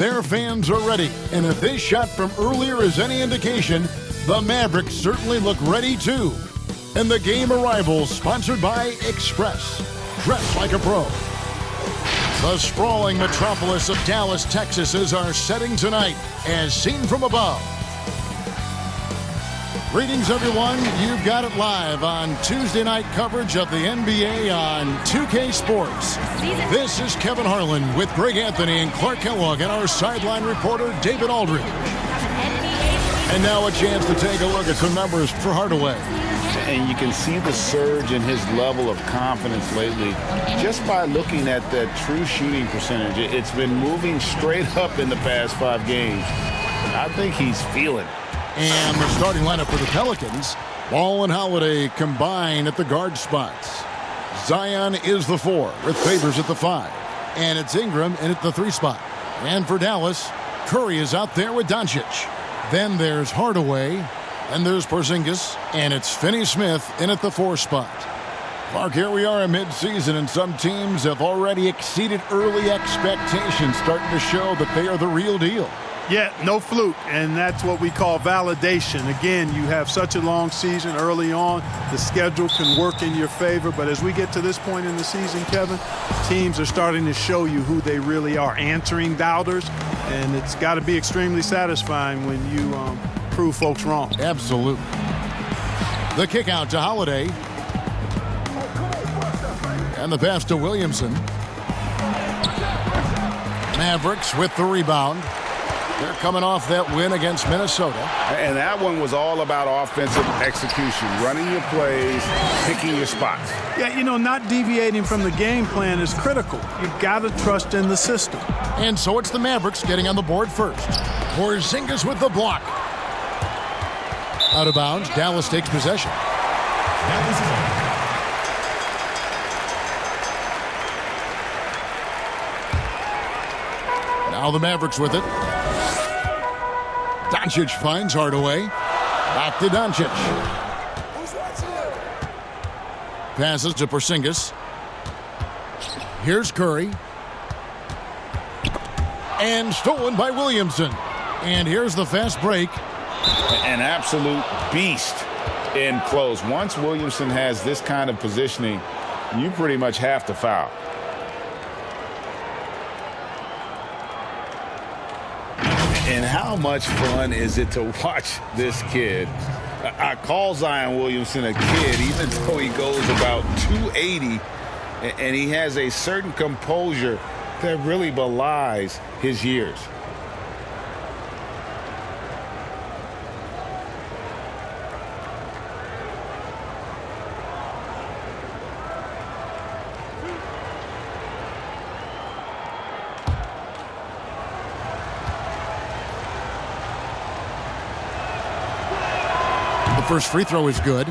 Their fans are ready, and if this shot from earlier is any indication, the Mavericks certainly look ready too. And the game arrivals sponsored by Express. Dress like a pro. The sprawling metropolis of Dallas, Texas is our setting tonight, as seen from above. Greetings, everyone. You've got it live on Tuesday night coverage of the NBA on 2K Sports. This is Kevin Harlan with Greg Anthony and Clark Kellogg and our sideline reporter, David Aldridge. And now a chance to take a look at some numbers for Hardaway. And you can see the surge in his level of confidence lately just by looking at that true shooting percentage. It's been moving straight up in the past 5 games. I think he's feeling it. And the starting lineup for the Pelicans, Ball and Holiday combine at the guard spots. Zion is the 4 with Favors at the 5. And it's Ingram in at the 3 spot. And for Dallas, Curry is out there with Doncic. Then there's Hardaway. And there's Porzingis. And it's Finney-Smith in at the 4 spot. Mark, here we are in mid-season, and some teams have already exceeded early expectations, starting to show that they are the real deal. Yeah, no fluke, and that's what we call validation. Again, you have such a long season early on. The schedule can work in your favor, but as we get to this point in the season, Kevin, teams are starting to show you who they really are, answering doubters, and it's got to be extremely satisfying when you prove folks wrong. Absolutely. The kick out to Holiday. And the pass to Williamson. Mavericks with the rebound. They're coming off that win against Minnesota. And that one was all about offensive execution, running your plays, picking your spots. Yeah, you know, not deviating from the game plan is critical. You've got to trust in the system. And so it's the Mavericks getting on the board first. Porzingis with the block. Out of bounds, Dallas takes possession. Now the Mavericks with it. Doncic finds Hardaway. Back to Doncic. Passes to Porzingis. Here's Curry. And stolen by Williamson. And here's the fast break. An absolute beast in close. Once Williamson has this kind of positioning, you pretty much have to foul. And how much fun is it to watch this kid? I call Zion Williamson a kid, even though he goes about 280, and he has a certain composure that really belies his years. First free throw is good.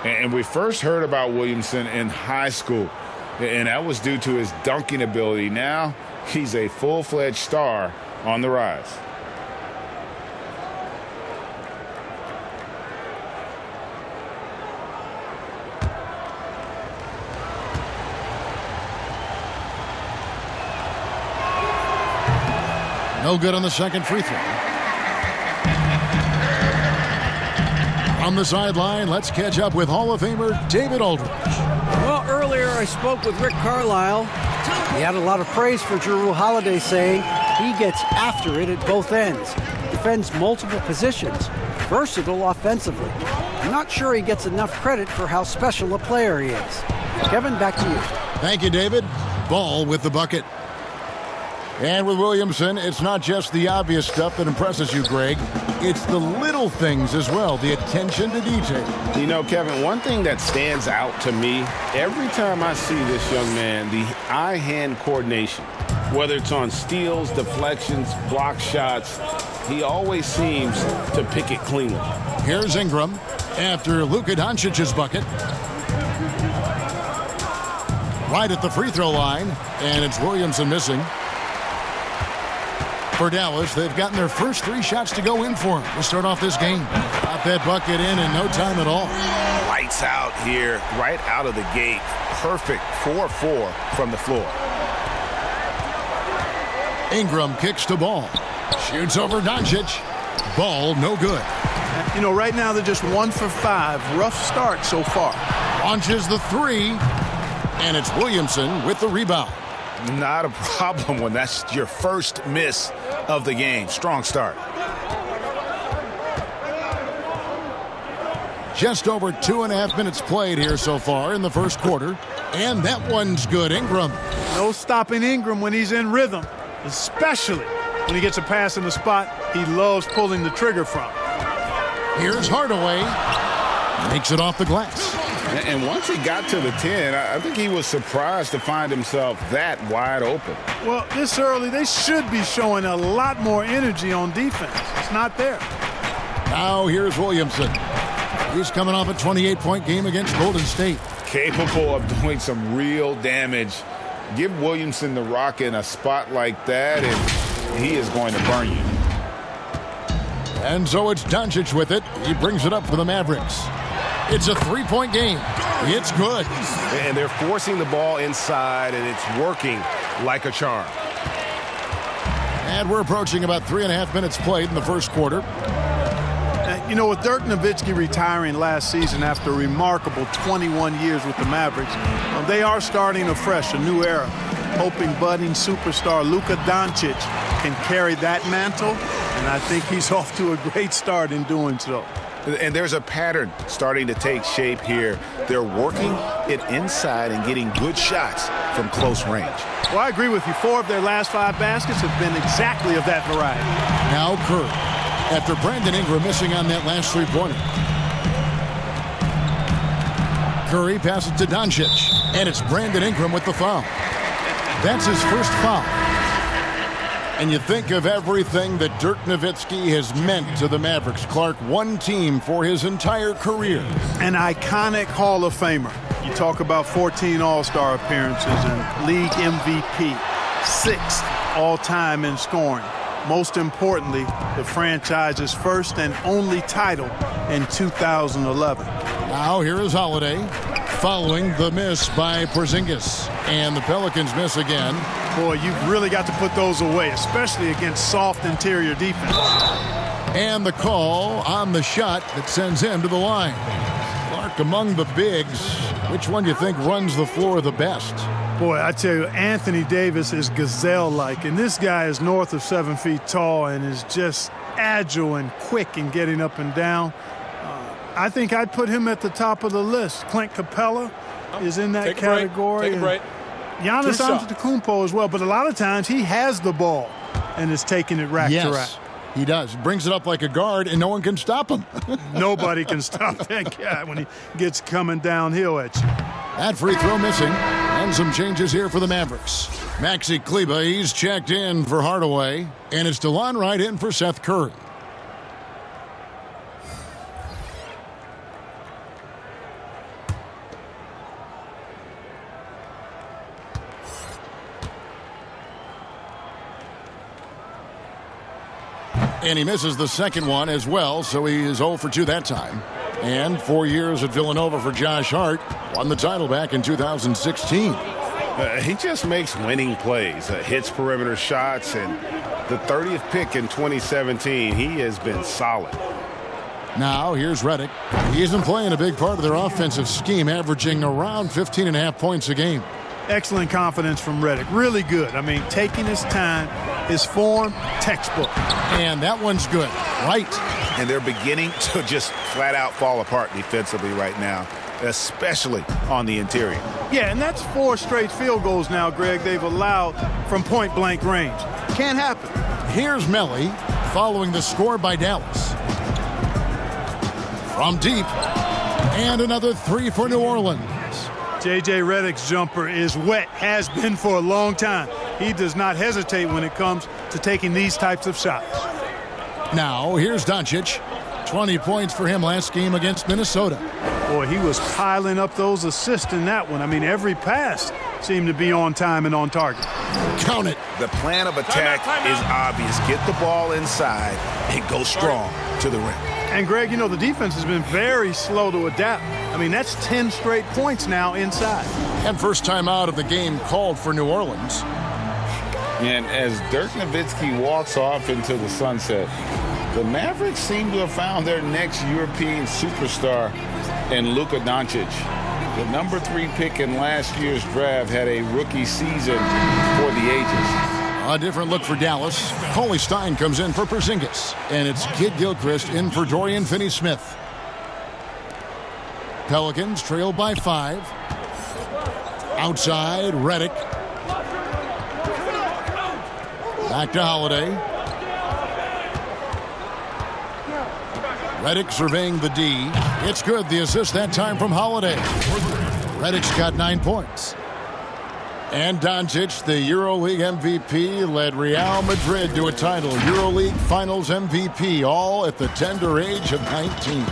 And we first heard about Williamson in high school, and that was due to his dunking ability. Now he's a full-fledged star on the rise. No good on the second free throw. On the sideline, let's catch up with Hall of Famer David Aldridge. Well, earlier I spoke with Rick Carlisle. He had a lot of praise for Jrue Holiday, saying he gets after it at both ends, defends multiple positions, versatile offensively. I'm not sure he gets enough credit for how special a player he is. Kevin, back to you. Thank you, David. Ball with the bucket. And with Williamson, it's not just the obvious stuff that impresses you, Greg. It's the little things as well, the attention to detail. You know, Kevin, one thing that stands out to me, every time I see this young man, the eye-hand coordination, whether it's on steals, deflections, block shots, he always seems to pick it cleanly. Here's Ingram after Luka Doncic's bucket. Right at the free throw line, and it's Williamson missing. For Dallas, they've gotten their first 3 shots to go in for them to start off this game. Got that bucket in no time at all. Lights out here, right out of the gate. Perfect 4-4 from the floor. Ingram kicks to Ball. Shoots over Doncic. Ball no good. You know, right now they're just 1 for 5. Rough start so far. Launches the three. And it's Williamson with the rebound. Not a problem when that's your first miss of the game. Strong start. Just over 2.5 minutes played here so far in the first quarter. And that one's good. Ingram. No stopping Ingram when he's in rhythm, especially when he gets a pass in the spot he loves pulling the trigger from. Here's Hardaway. Makes it off the glass. And once he got to the 10, I think he was surprised to find himself that wide open. Well, this early, they should be showing a lot more energy on defense. It's not there. Now here's Williamson. He's coming off a 28-point game against Golden State. Capable of doing some real damage. Give Williamson the rock in a spot like that, and he is going to burn you. And so it's Doncic with it. He brings it up for the Mavericks. It's a 3-point game. It's good. And they're forcing the ball inside, and it's working like a charm. And we're approaching about 3.5 minutes played in the first quarter. You know, with Dirk Nowitzki retiring last season after a remarkable 21 years with the Mavericks, they are starting afresh, a new era, hoping budding superstar Luka Doncic can carry that mantle, and I think he's off to a great start in doing so. And there's a pattern starting to take shape here. They're working it inside and getting good shots from close range. Well, I agree with you. 4 of their last 5 baskets have been exactly of that variety. Now Curry, after Brandon Ingram missing on that last 3-pointer. Curry passes to Doncic, and it's Brandon Ingram with the foul. That's his first foul. And you think of everything that Dirk Nowitzki has meant to the Mavericks. Clark, one team for his entire career. An iconic Hall of Famer. You talk about 14 All-Star appearances and league MVP, 6th all-time in scoring. Most importantly, the franchise's first and only title in 2011. Now here is Holiday following the miss by Porzingis. And the Pelicans miss again. Boy, you've really got to put those away, especially against soft interior defense. And the call on the shot that sends him to the line. Clark, among the bigs, which one do you think runs the floor the best? Boy, I tell you, Anthony Davis is gazelle-like, and this guy is north of 7 feet tall and is just agile and quick in getting up and down. I think I'd put him at the top of the list. Clint Capella is in that category. Take a break. Giannis Antetokounmpo as well, but a lot of times he has the ball and is taking it rack to rack. He does. Brings it up like a guard, and no one can stop him. Nobody can stop that guy when he gets coming downhill at you. That free throw missing, and some changes here for the Mavericks. Maxi Kleber, he's checked in for Hardaway, and it's DeLon Wright in for Seth Curry. And he misses the second one as well, so he is 0 for 2 that time. And 4 years at Villanova for Josh Hart. Won the title back in 2016. He just makes winning plays, hits perimeter shots, and the 30th pick in 2017, he has been solid. Now here's Redick. He isn't playing a big part of their offensive scheme, averaging around 15.5 points a game. Excellent confidence from Redick. Really good. I mean, taking his time, his form, textbook. And that one's good. Right. And they're beginning to just flat out fall apart defensively right now, especially on the interior. Yeah, and that's 4 straight field goals now, Greg, they've allowed from point-blank range. Can't happen. Here's Melly following the score by Dallas. From deep. And another 3 for New Orleans. J.J. Redick's jumper is wet, has been for a long time. He does not hesitate when it comes to taking these types of shots. Now, here's Doncic. 20 points for him last game against Minnesota. Boy, he was piling up those assists in that one. I mean, every pass seemed to be on time and on target. Count it. The plan of attack is obvious. Get the ball inside and go strong to the rim. And, Greg, you know, the defense has been very slow to adapt. I mean, that's 10 straight points now inside. And first time out of the game called for New Orleans. And as Dirk Nowitzki walks off into the sunset, the Mavericks seem to have found their next European superstar in Luka Doncic. The number 3 pick in last year's draft had a rookie season for the ages. A different look for Dallas. Cauley Stein comes in for Porzingis. And it's Kid Gilchrist in for Dorian Finney-Smith. Pelicans trail by 5. Outside, Redick. Back to Holiday. Redick surveying the D. It's good. The assist that time from Holiday. Redick's got 9 points. And Doncic, the EuroLeague MVP, led Real Madrid to a title. EuroLeague Finals MVP, all at the tender age of 19.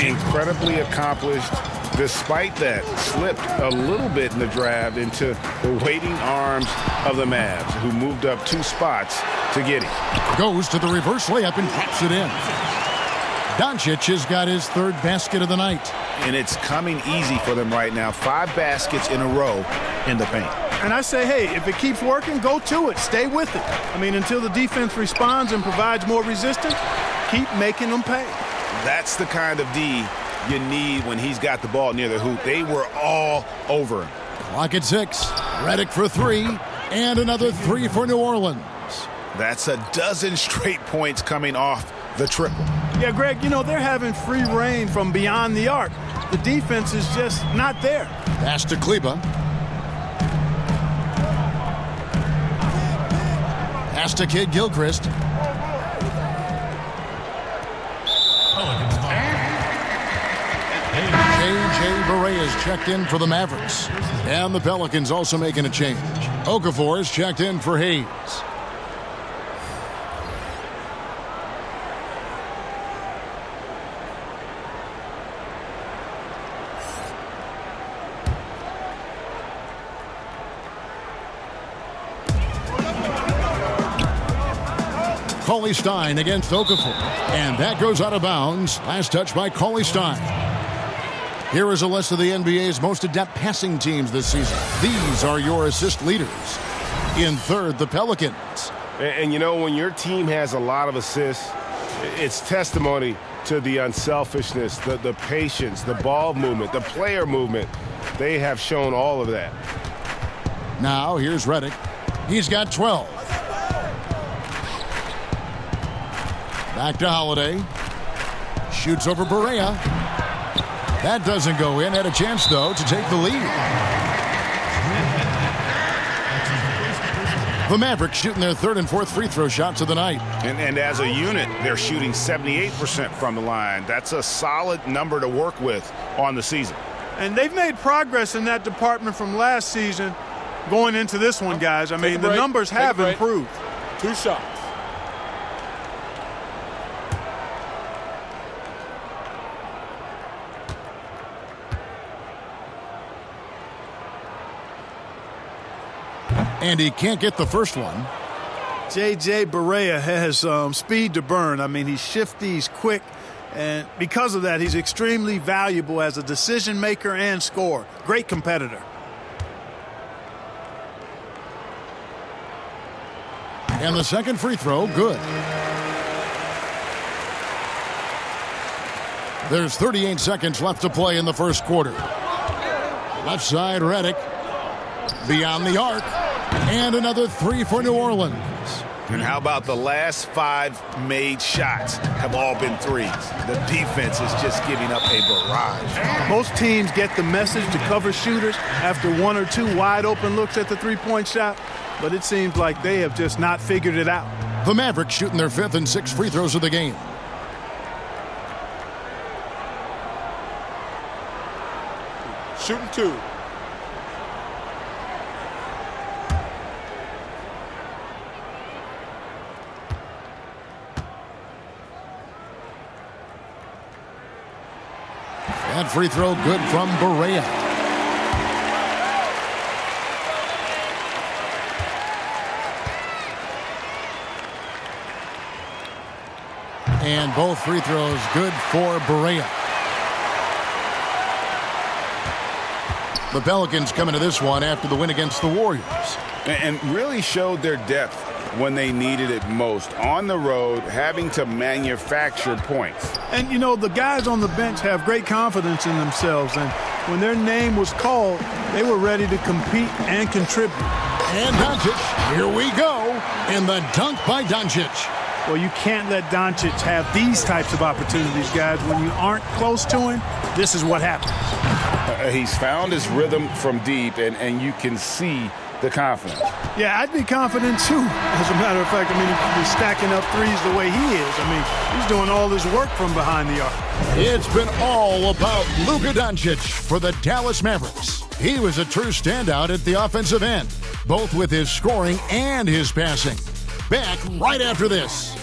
Incredibly accomplished. Despite that, slipped a little bit in the draft into the waiting arms of the Mavs, who moved up 2 spots to get him. Goes to the reverse layup and taps it in. Doncic has got his 3rd basket of the night. And it's coming easy for them right now. 5 baskets in a row in the paint. And I say, hey, if it keeps working, go to it. Stay with it. I mean, until the defense responds and provides more resistance, keep making them pay. That's the kind of D you need when he's got the ball near the hoop. They were all over him. Clock at 6. Redick for 3. And another 3 for New Orleans. That's a dozen straight points coming off the triple. Yeah, Greg, you know, they're having free reign from beyond the arc. The defense is just not there. Pass to Kleba. Pass to Kid Gilchrist. J.J. Barea is checked in for the Mavericks. And the Pelicans also making a change. Okafor is checked in for Hayes. Cauley Stein against Okafor. And that goes out of bounds. Last touch by Cauley Stein. Here is a list of the NBA's most adept passing teams this season. These are your assist leaders. In 3rd, the Pelicans. And you know, when your team has a lot of assists, it's testimony to the unselfishness, the patience, the ball movement, the player movement. They have shown all of that. Now, here's Redick. He's got 12. Back to Holiday. Shoots over Barea. That doesn't go in. Had a chance, though, to take the lead. The Mavericks shooting their 3rd and 4th free throw shots of the night. And as a unit, they're shooting 78% from the line. That's a solid number to work with on the season. And they've made progress in that department from last season going into this one, guys. I mean, the numbers have improved. 2 shots. And he can't get the first one. J.J. Barea has speed to burn. I mean, he's shifty, he's quick, and because of that, he's extremely valuable as a decision maker and scorer. Great competitor. And the second free throw, good. There's 38 seconds left to play in the first quarter. Left side, Redick. Beyond the arc. And another 3 for New Orleans. And how about the last 5 made shots have all been threes? The defense is just giving up a barrage. Most teams get the message to cover shooters after 1 or 2 wide open looks at the three-point shot, but it seems like they have just not figured it out. The Mavericks shooting their 5th and 6th free throws of the game. Shooting 2. That free throw good from Barea. And both free throws good for Barea. The Pelicans come into this one after the win against the Warriors. And really showed their depth when they needed it most. On the road, having to manufacture points. And, you know, the guys on the bench have great confidence in themselves. And when their name was called, they were ready to compete and contribute. And Doncic, here we go, in the dunk by Doncic. Well, you can't let Doncic have these types of opportunities, guys. When you aren't close to him, this is what happens. He's found his rhythm from deep, and you can see the confidence. Yeah, I'd be confident too. As a matter of fact, I mean, he's stacking up threes the way he is. I mean, he's doing all his work from behind the arc. It's been all about Luka Doncic for the Dallas Mavericks. He was a true standout at the offensive end, both with his scoring and his passing. Back right after this.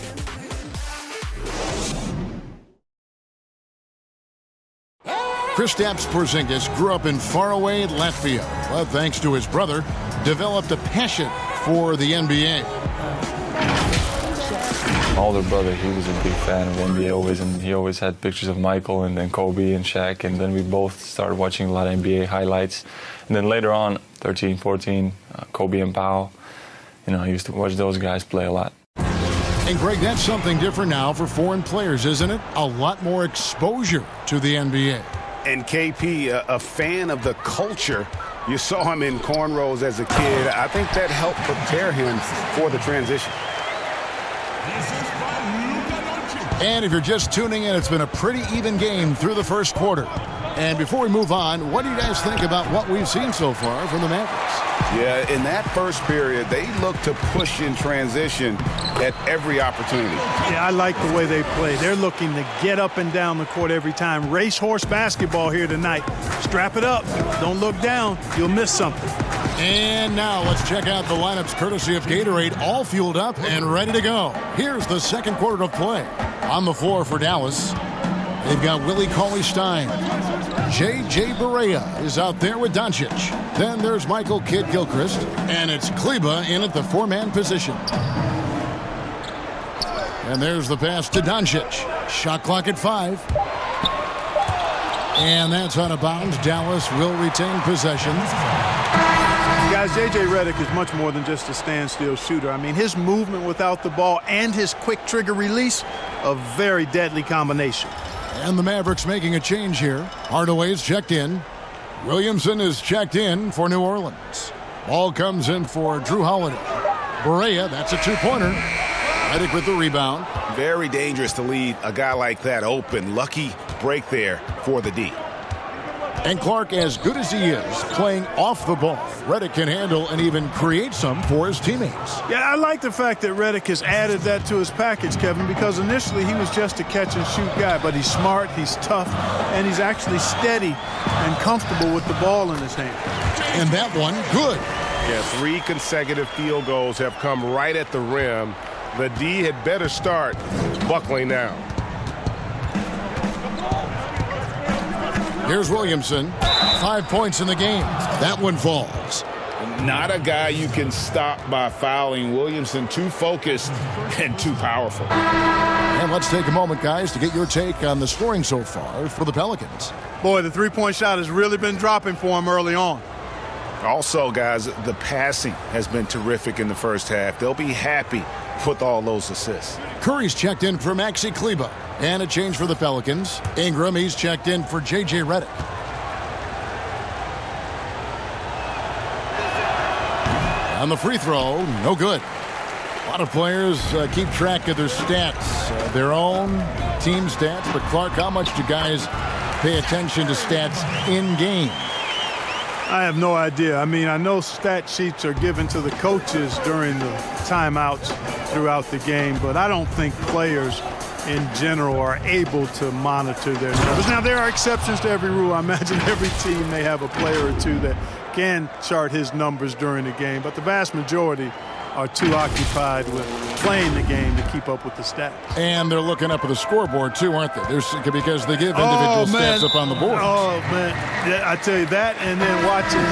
Kristaps Porzingis grew up in faraway Latvia, but thanks to his brother, developed a passion for the NBA. My older brother, he was a big fan of NBA always, and he always had pictures of Michael and then Kobe and Shaq, and then we both started watching a lot of NBA highlights. And then later on, 13, 14, Kobe and Powell, you know, I used to watch those guys play a lot. And Greg, that's something different now for foreign players, isn't it? A lot more exposure to the NBA. And KP, a fan of the culture. You saw him in cornrows as a kid. I think that helped prepare him for the transition. And if you're just tuning in, it's been a pretty even game through the first quarter. And before we move on, what do you guys think about what we've seen so far from the Mavericks? Yeah, in that first period, they looked to push in transition at every opportunity. Yeah, I like the way they play. They're looking to get up and down the court every time. Racehorse basketball here tonight. Strap it up. Don't look down. You'll miss something. And now let's check out the lineups courtesy of Gatorade, all fueled up and ready to go. Here's the second quarter of play. On the floor for Dallas, they've got Willie Cauley-Stein. J.J. Barea is out there with Doncic. Then there's Michael Kidd-Gilchrist, and it's Kleba in at the four-man position. And there's the pass to Doncic. Shot clock at 5. And that's out of bounds. Dallas will retain possession. Guys, J.J. Redick is much more than just a standstill shooter. I mean, his movement without the ball and his quick trigger release, a very deadly combination. And the Mavericks making a change here. Hardaway's checked in. Williamson is checked in for New Orleans. Ball comes in for Drew Holiday. Barea, that's a two-pointer. Redick with the rebound. Very dangerous to leave a guy like that open. Lucky break there for the D. And Clark, as good as he is, playing off the ball, Redick can handle and even create some for his teammates. Yeah, I like the fact that Redick has added that to his package, Kevin, because initially he was just a catch-and-shoot guy, but he's smart, he's tough, and he's actually steady and comfortable with the ball in his hand. And that one, good. Yeah, 3 consecutive field goals have come right at the rim. The D had better start buckling now. Here's Williamson. 5 points in the game. That one falls. Not a guy you can stop by fouling. Williamson too focused and too powerful. And let's take a moment, guys, to get your take on the scoring so far for the Pelicans. Boy, the three-point shot has really been dropping for him early on. Also, guys, the passing has been terrific in the first half. They'll be happy with all those assists. Curry's checked in for Maxi Kleba. And a change for the Pelicans. Ingram, he's checked in for J.J. Redick. On the free throw, no good. A lot of players keep track of their stats, their own team stats. But, Clark, how much do guys pay attention to stats in-game? I have no idea. I mean, I know stat sheets are given to the coaches during the timeouts throughout the game, but I don't think players in general are able to monitor their numbers. Now, there are exceptions to every rule. I imagine every team may have a player or two that can chart his numbers during the game, but the vast majority are too occupied with playing the game to keep up with the stats. And they're looking up at the scoreboard, too, aren't they? Because they give individual stats up on the board. Oh, man. Yeah, I tell you that, and then watching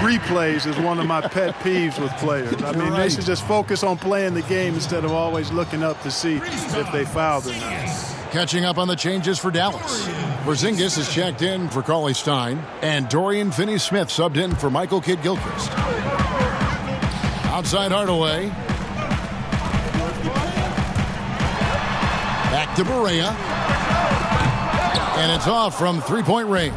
replays is one of my pet peeves with players. I mean, they should just focus on playing the game instead of always looking up to see if they fouled or not. Catching up on the changes for Dallas. Porzingis is checked in for Cauley Stein, and Dorian Finney-Smith subbed in for Michael Kidd-Gilchrist. Outside Hardaway. Back to Barea. And it's off from three-point range.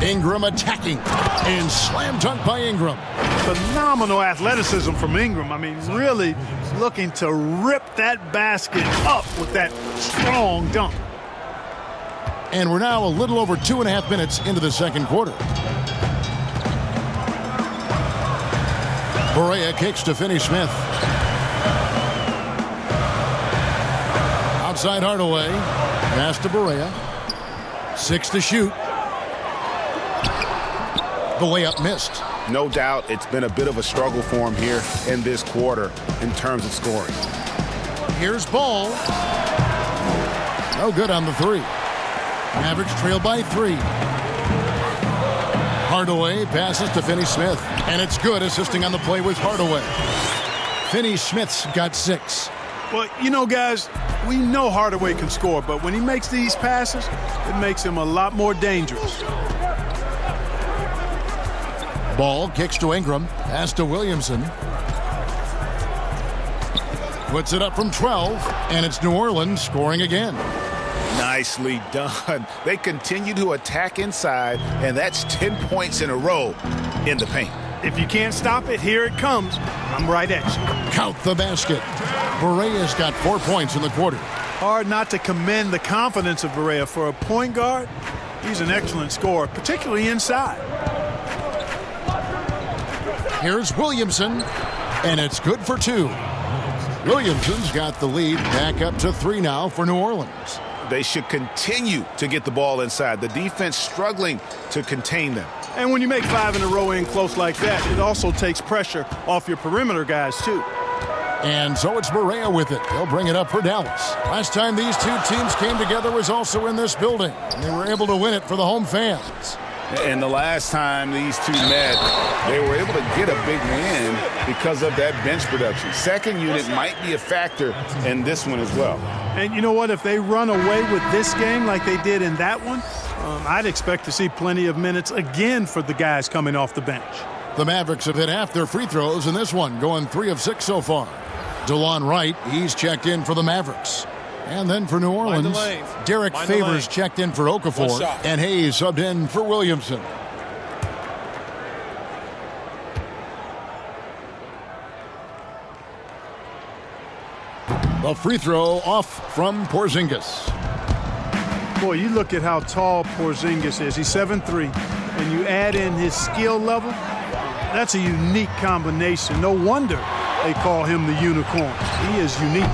Ingram attacking. And slam dunk by Ingram. Phenomenal athleticism from Ingram. I mean, really looking to rip that basket up with that strong dunk. And we're now a little over 2.5 minutes into the second quarter. Barea kicks to Finney-Smith. Outside Hardaway. Pass to Barea. 6 to shoot. The layup missed. No doubt it's been a bit of a struggle for him here in this quarter in terms of scoring. Here's Ball. No good on the three. Mavericks trail by 3. Hardaway passes to Finney-Smith, and it's good, assisting on the play with Hardaway. Finney-Smith's got 6. Well, you know, guys, we know Hardaway can score, but when he makes these passes, it makes him a lot more dangerous. Ball kicks to Ingram. Pass to Williamson. Puts it up from 12, and it's New Orleans scoring again. Nicely done. They continue to attack inside, and that's 10 points in a row in the paint. If you can't stop it, here it comes. I'm right at you. Count the basket. Barea's got 4 points in the quarter. Hard not to commend the confidence of Barea. For a point guard, he's an excellent scorer, particularly inside. Here's Williamson, and it's good for 2. Williamson's got the lead back up to 3 now for New Orleans. They should continue to get the ball inside. The defense struggling to contain them. And when you make 5 in a row in close like that, it also takes pressure off your perimeter guys, too. And so it's Barea with it. They'll bring it up for Dallas. Last time these two teams came together was also in this building, and they were able to win it for the home fans. And the last time these two met, they were able to get a big win because of that bench production. Second unit might be a factor in this one as well. And you know what? If they run away with this game like they did in that one, I'd expect to see plenty of minutes again for the guys coming off the bench. The Mavericks have hit half their free throws in this one, going 3 of 6 so far. DeLon Wright, he's checked in for the Mavericks. And then for New Orleans, Derek Favors checked in for Okafor, and Hayes subbed in for Williamson. The free throw off from Porzingis. Boy, you look at how tall Porzingis is. He's 7'3", and you add in his skill level, that's a unique combination. No wonder they call him the unicorn. He is unique.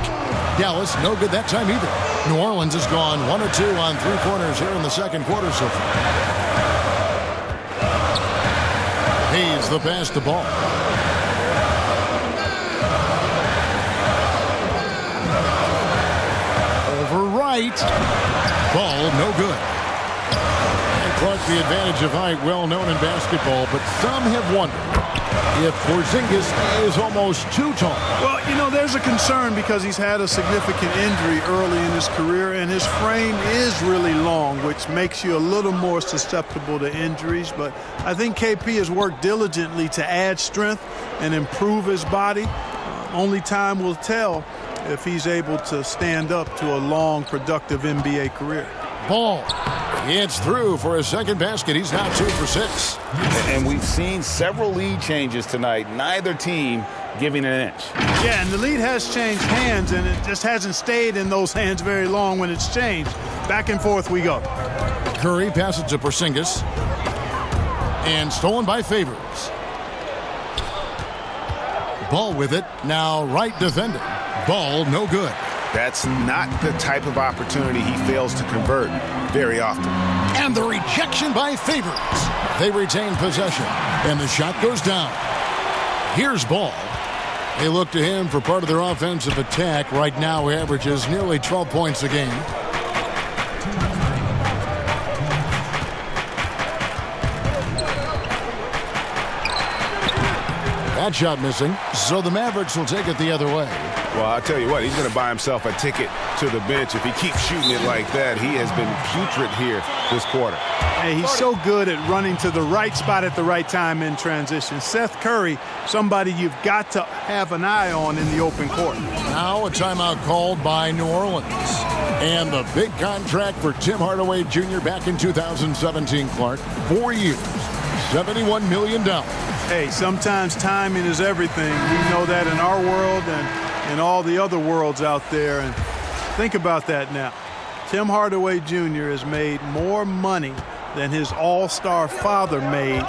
Dallas, no good that time either. New Orleans has gone 1 or 2 on 3 corners here in the second quarter so far. Hayes the pass to Ball. Over Wright. Ball no good. And Clark, the advantage of height, well known in basketball, but some have wondered if Porzingis is almost too tall. Well, you know, there's a concern because he's had a significant injury early in his career, and his frame is really long, which makes you a little more susceptible to injuries. But I think KP has worked diligently to add strength and improve his body. Only time will tell if he's able to stand up to a long, productive NBA career. Ball. It's through for his second basket. He's now 2 for 6. And we've seen several lead changes tonight. Neither team giving an inch. Yeah, and the lead has changed hands, and it just hasn't stayed in those hands very long when it's changed. Back and forth we go. Curry passes to Porzingis. And stolen by Favors. Ball with it. Now Wright defending. Ball no good. That's not the type of opportunity he fails to convert very often. And the rejection by Favors. They retain possession, and the shot goes down. Here's Ball. They look to him for part of their offensive attack. Right now, he averages nearly 12 points a game. That shot missing. So the Mavericks will take it the other way. Well, I'll tell you what, he's going to buy himself a ticket to the bench. If he keeps shooting it like that, he has been putrid here this quarter. Hey, he's so good at running to the right spot at the right time in transition. Seth Curry, somebody you've got to have an eye on in the open court. Now a timeout called by New Orleans. And the big contract for Tim Hardaway Jr. back in 2017, Clark. 4 years, $71 million. Hey, sometimes timing is everything. We know that in our world and in all the other worlds out there. And think about that now. Tim Hardaway Jr. has made more money than his all-star father made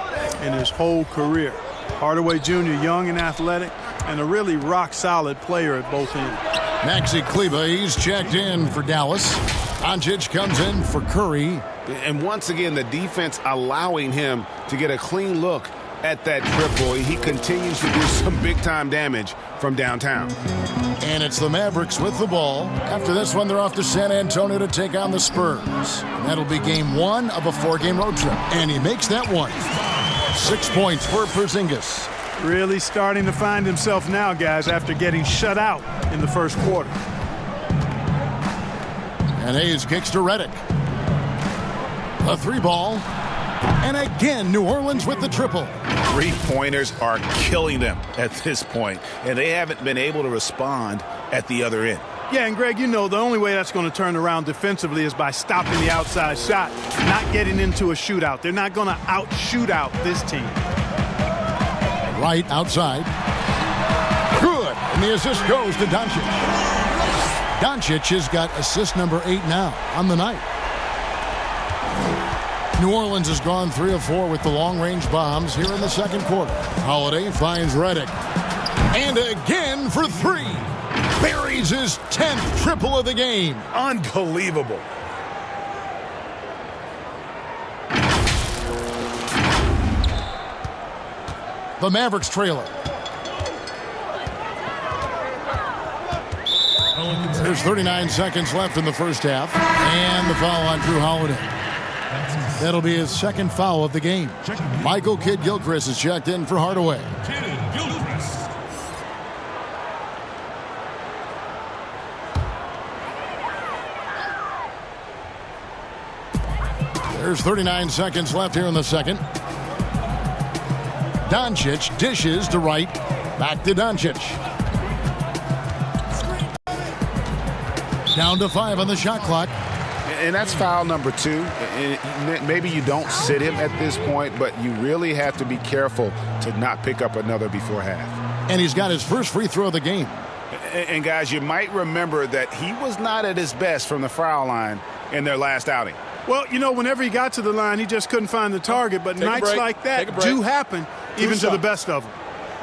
in his whole career. Hardaway Jr., young and athletic, and a really rock-solid player at both ends. Maxi Kleber, he's checked in for Dallas. Doncic comes in for Curry. And once again, the defense allowing him to get a clean look at that triple. He continues to do some big-time damage from downtown. And it's the Mavericks with the ball. After this one, they're off to San Antonio to take on the Spurs. And that'll be game 1 of a 4-game road trip. And he makes that one. 6 points for Porzingis. Really starting to find himself now, guys, after getting shut out in the first quarter. And Hayes kicks to Redick. A 3-ball. And again, New Orleans with the triple. Three-pointers are killing them at this point, and they haven't been able to respond at the other end. Yeah, and Greg, you know, the only way that's going to turn around defensively is by stopping the outside shot, not getting into a shootout. They're not going to out-shoot out this team. Right outside. Good. And the assist goes to Doncic. Doncic has got assist number 8 now on the night. New Orleans has gone 3 of 4 with the long-range bombs here in the second quarter. Holiday finds Redick. And again for 3. Buries his 10th triple of the game. Unbelievable. The Mavericks trail it. There's 39 seconds left in the first half. And the foul on Drew Holiday. That'll be his second foul of the game. Michael Kidd-Gilchrist is checked in for Hardaway. There's 39 seconds left here in the second. Doncic dishes to Wright. Back to Doncic. Down to 5 on the shot clock. And that's foul number 2. And maybe you don't sit him at this point, but you really have to be careful to not pick up another before half. And he's got his first free throw of the game. And guys, you might remember that he was not at his best from the foul line in their last outing. Well, you know, whenever he got to the line, he just couldn't find the target. But nights like that do happen, even to the best of them.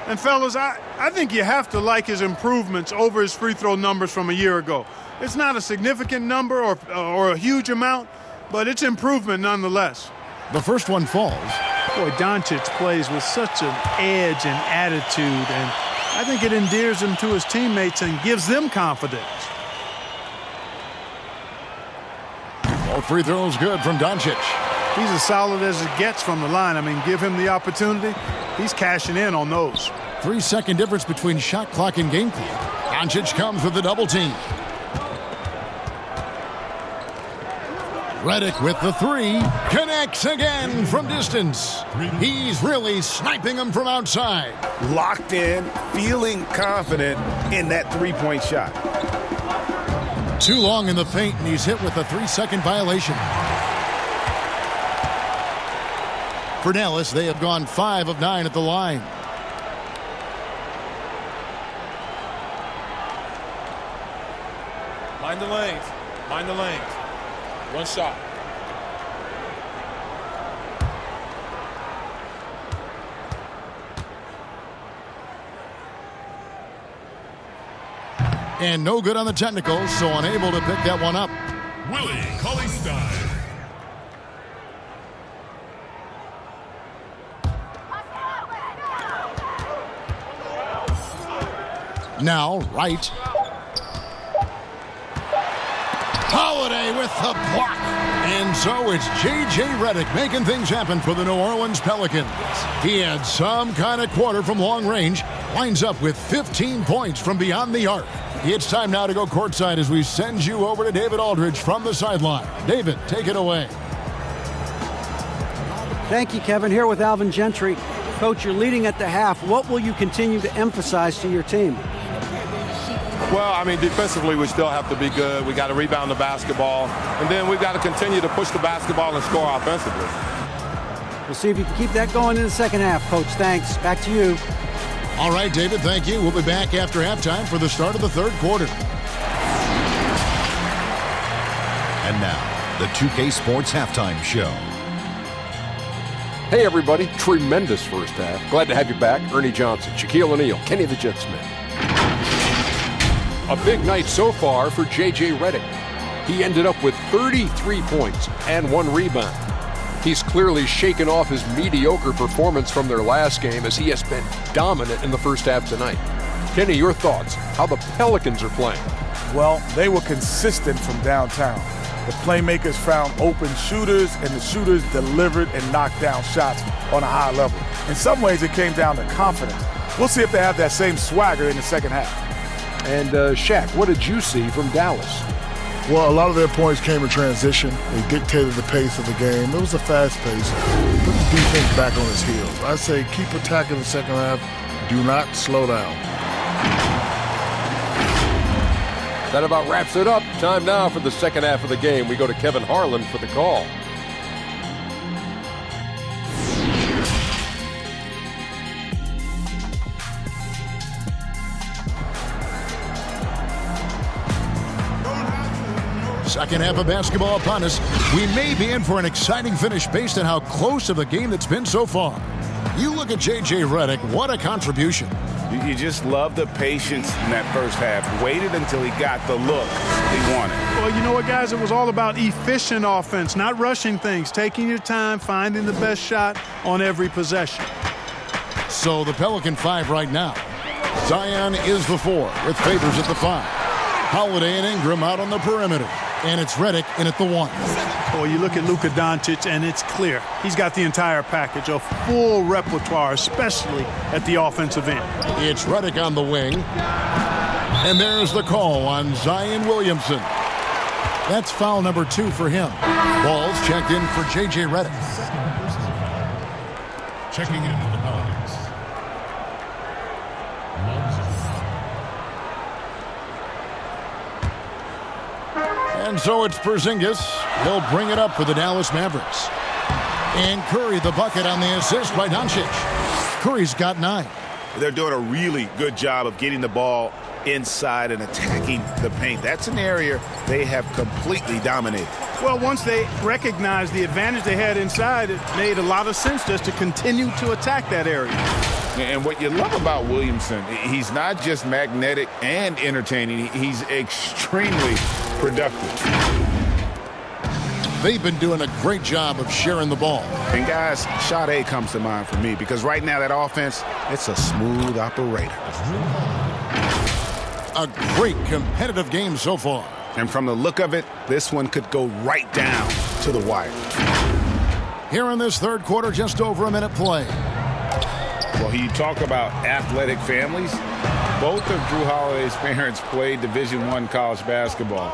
And, fellas, I think you have to like his improvements over his free throw numbers from a year ago. It's not a significant number or a huge amount, but it's improvement nonetheless. The first one falls. Boy, Doncic plays with such an edge and attitude, and I think it endears him to his teammates and gives them confidence. All free throws good from Doncic. He's as solid as it gets from the line. I mean, give him the opportunity. He's cashing in on those. 3-second difference between shot clock and game clock. Doncic comes with the double team. Redick with the 3. Connects again from distance. He's really sniping them from outside. Locked in, feeling confident in that three-point shot. Too long in the paint, and he's hit with a 3-second violation. For Dallas, they have gone 5 of 9 at the line. Mind the lanes. Mind the lanes. One shot. And no good on the technicals, so unable to pick that one up. Willie Cauley-Stein. Now, Wright. Holiday with the block. And so it's J.J. Redick making things happen for the New Orleans Pelicans. He had some kind of quarter from long range. Lines up with 15 points from beyond the arc. It's time now to go courtside as we send you over to David Aldridge from the sideline. David, take it away. Thank you, Kevin. Here with Alvin Gentry. Coach, you're leading at the half. What will you continue to emphasize to your team? Well, I mean, defensively, we still have to be good. We got to rebound the basketball. And then we've got to continue to push the basketball and score offensively. We'll see if you can keep that going in the second half, Coach. Thanks. Back to you. All right, David, thank you. We'll be back after halftime for the start of the third quarter. And now, the 2K Sports Halftime Show. Hey, everybody. Tremendous first half. Glad to have you back. Ernie Johnson, Shaquille O'Neal, Kenny the Jet Smith. A big night so far for J.J. Redick. He ended up with 33 points and 1 rebound. He's clearly shaken off his mediocre performance from their last game as he has been dominant in the first half tonight. Kenny, your thoughts? How the Pelicans are playing? Well, they were consistent from downtown. The playmakers found open shooters, and the shooters delivered and knocked down shots on a high level. In some ways, it came down to confidence. We'll see if they have that same swagger in the second half. And Shaq, what did you see from Dallas? Well, a lot of their points came in transition. They dictated the pace of the game. It was a fast pace. Put the defense back on its heels. I say keep attacking the second half. Do not slow down. That about wraps it up. Time now for the second half of the game. We go to Kevin Harlan for the call. Second half of basketball upon us. We may be in for an exciting finish based on how close of a game that's been so far. You look at J.J. Redick, what a contribution. You just love the patience in that first half. Waited until he got the look he wanted. Well, you know what, guys? It was all about efficient offense, not rushing things, taking your time, finding the best shot on every possession. So the Pelican 5 right now. Zion is the 4 with Favors at the 5. Holiday and Ingram out on the perimeter. And it's Redick in at the 1. Well, you look at Luka Doncic, and it's clear. He's got the entire package, a full repertoire, especially at the offensive end. It's Redick on the wing. And there's the call on Zion Williamson. That's foul number 2 for him. Ball's checked in for J.J. Redick. Checking in for the Pelicans. And so it's Porzingis. He'll bring it up for the Dallas Mavericks. And Curry the bucket on the assist by Doncic. Curry's got 9. They're doing a really good job of getting the ball inside and attacking the paint. That's an area they have completely dominated. Well, once they recognized the advantage they had inside, it made a lot of sense just to continue to attack that area. And what you love about Williamson, he's not just magnetic and entertaining, he's extremely productive. They've been doing a great job of sharing the ball. And guys, shot A comes to mind for me because right now that offense, it's a smooth operator. A great competitive game so far. And from the look of it, this one could go right down to the wire. Here in this third quarter, just over a minute play. Well, you talk about athletic families. Both of Drew Holiday's parents played Division I college basketball.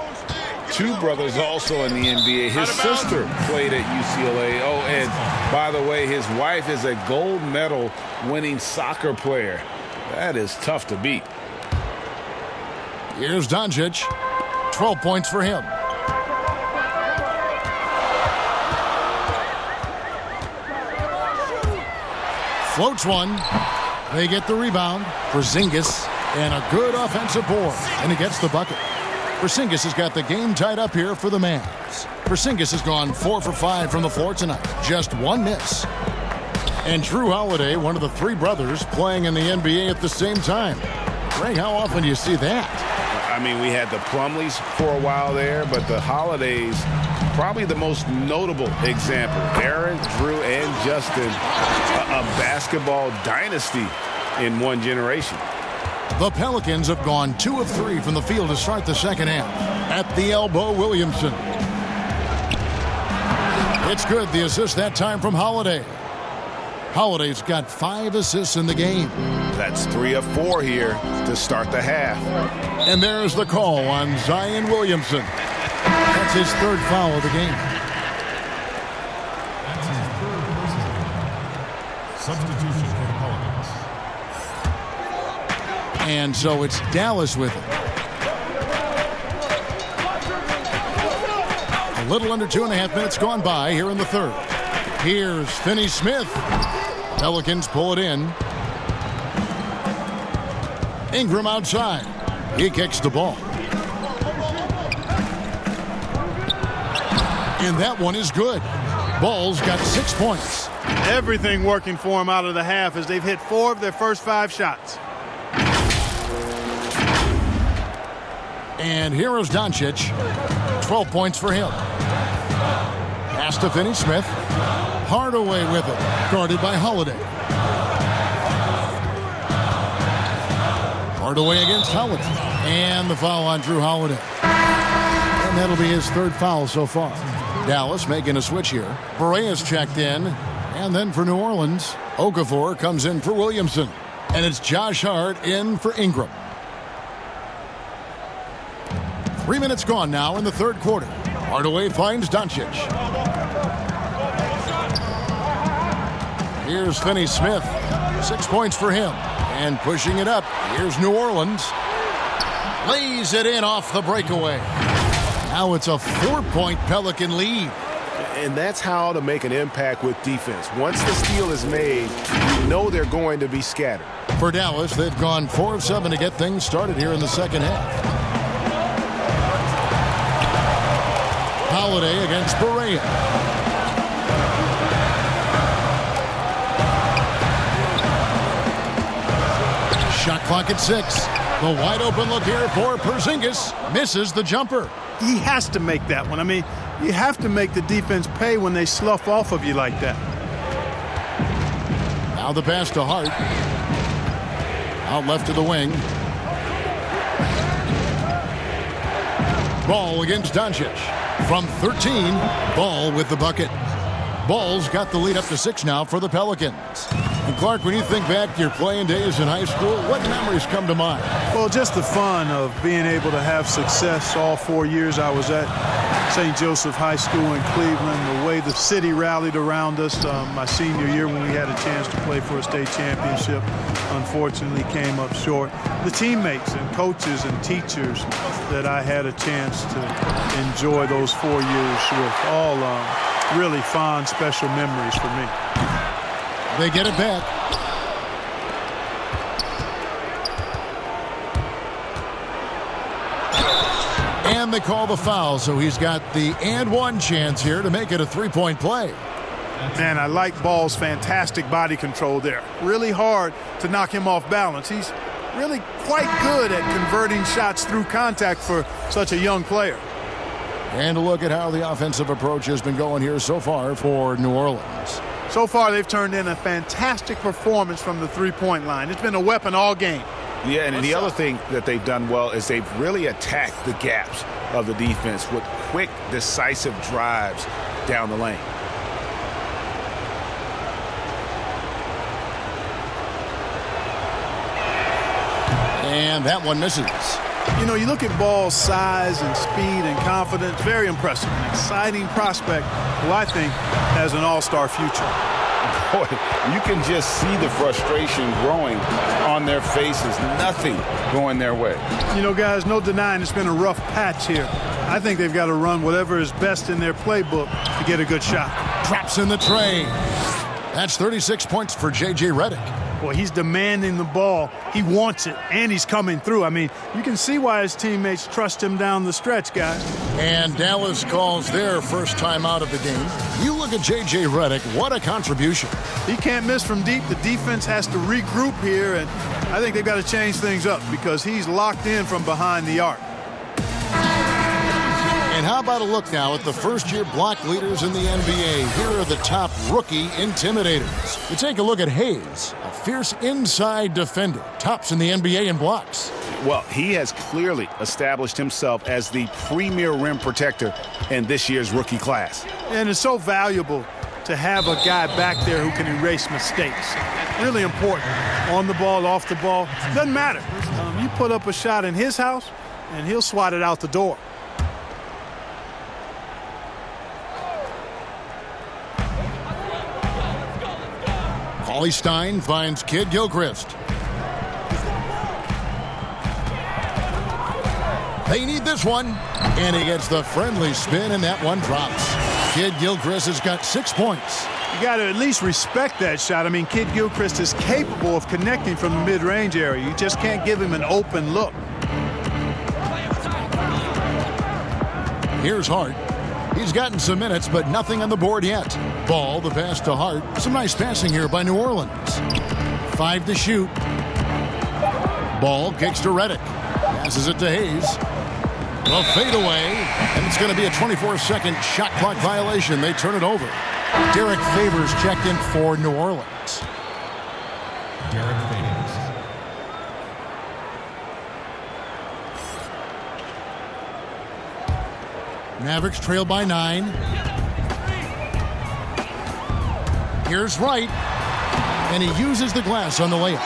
2 brothers also in the NBA. His sister played at UCLA. Oh, and by the way, his wife is a gold medal winning soccer player. That is tough to beat. Here's Doncic. 12 points for him. Floats one. They get the rebound. Porzingis and a good offensive board. And he gets the bucket. Porzingis has got the game tied up here for the Mavs. Porzingis has gone 4 for 5 from the floor tonight. Just 1 miss. And Drew Holiday, one of the 3 brothers, playing in the NBA at the same time. Ray, how often do you see that? I mean, we had the Plumlees for a while there, but the Holidays, probably the most notable example. Aaron, Drew, and Justin, a basketball dynasty in one generation. The Pelicans have gone 2 of 3 from the field to start the second half. At the elbow, Williamson. It's good. The assist that time from Holiday. Holiday's got 5 assists in the game. That's 3 of 4 here to start the half. And there's the call on Zion Williamson. That's his 3rd foul of the game. That's his 3rd personal foul. Substitution for the Pelicans. And so it's Dallas with it. A little under 2.5 minutes gone by here in the 3rd. Here's Finney-Smith. Pelicans pull it in. Ingram outside. He kicks the ball. And that one is good. Ball's got 6 points. Everything working for him out of the half as they've hit 4 of their first 5 shots. And here is Doncic. 12 points for him. Pass to Finney-Smith. Hardaway with it. Guarded by Holiday. Hardaway against Holiday. And the foul on Drew Holiday. And that'll be his 3rd foul so far. Dallas making a switch here. Berea's checked in. And then for New Orleans, Okafor comes in for Williamson. And it's Josh Hart in for Ingram. 3 minutes gone now in the 3rd quarter. Hardaway finds Doncic. Here's Finney-Smith. 6 points for him. And pushing it up, here's New Orleans. Lays it in off the breakaway. Now it's a 4-point Pelican lead. And that's how to make an impact with defense. Once the steal is made, you know they're going to be scattered. For Dallas, they've gone 4 of 7 to get things started here in the second half. Holiday against Berea. Shot clock at 6. The wide open look here for Porzingis. Misses the jumper. He has to make that one. I mean, you have to make the defense pay when they slough off of you like that. Now the pass to Hart. Out left to the wing. Ball against Doncic. From 13, Ball with the bucket. Ball's got the lead up to 6 now for the Pelicans. And Clark, when you think back to your playing days in high school, what memories come to mind? Well, just the fun of being able to have success all 4 years I was at St. Joseph High School in Cleveland, the way the city rallied around us my senior year when we had a chance to play for a state championship. Unfortunately came up short. The teammates and coaches and teachers that I had a chance to enjoy those 4 years with, all really fond, special memories for me. They get it back. And they call the foul, so he's got the and one chance here to make it a 3-point play. Man, I like Ball's fantastic body control there. Really hard to knock him off balance. He's really quite good at converting shots through contact for such a young player. And a look at how the offensive approach has been going here so far for New Orleans. So far, they've turned in a fantastic performance from the three-point line. It's been a weapon all game. Yeah, and the other thing that they've done well is they've really attacked the gaps of the defense with quick, decisive drives down the lane. And that one misses. You know, you look at Ball's size and speed and confidence, very impressive. An exciting prospect who I think has an all-star future. Boy, you can just see the frustration growing on their faces. Nothing going their way. You know, guys, no denying it's been a rough patch here. I think they've got to run whatever is best in their playbook to get a good shot. Drops in the tray. That's 36 points for J.J. Redick. Well, he's demanding the ball. He wants it, and he's coming through. I mean, you can see why his teammates trust him down the stretch, guys. And Dallas calls their first time out of the game. You look at J.J. Redick, what a contribution. He can't miss from deep. The defense has to regroup here, and I think they've got to change things up because he's locked in from behind the arc. And how about a look now at the first-year block leaders in the NBA? Here are the top rookie intimidators. You take a look at Hayes, a fierce inside defender, tops in the NBA in blocks. Well, he has clearly established himself as the premier rim protector in this year's rookie class. And it's so valuable to have a guy back there who can erase mistakes. Really important. On the ball, off the ball, doesn't matter. You put up a shot in his house, and he'll swat it out the door. Paulie Stein finds Kid Gilchrist. They need this one. And he gets the friendly spin, and that one drops. Kid Gilchrist has got 6 points. You got to at least respect that shot. I mean, Kid Gilchrist is capable of connecting from the mid-range area. You just can't give him an open look. Here's Hart. He's gotten some minutes, but nothing on the board yet. Ball, the pass to Hart. Some nice passing here by New Orleans. 5 to shoot. Ball kicks to Redick. Passes it to Hayes. A fadeaway, and it's going to be a 24-second shot clock violation. They turn it over. Derek Favors checked in for New Orleans. Derek Favors. Mavericks trail by 9. Here's Wright, and he uses the glass on the layup.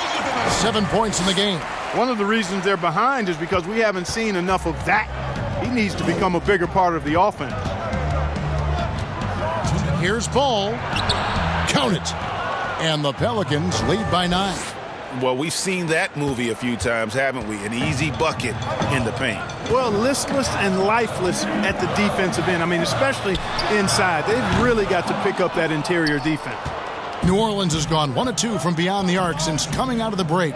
7 points in the game. One of the reasons they're behind is because we haven't seen enough of that. He needs to become a bigger part of the offense. Here's Ball. Count it. And the Pelicans lead by 9. Well, we've seen that movie a few times, haven't we? An easy bucket in the paint. Well, listless and lifeless at the defensive end. I mean, especially inside. They've really got to pick up that interior defense. New Orleans has gone 1 of 2 from beyond the arc since coming out of the break.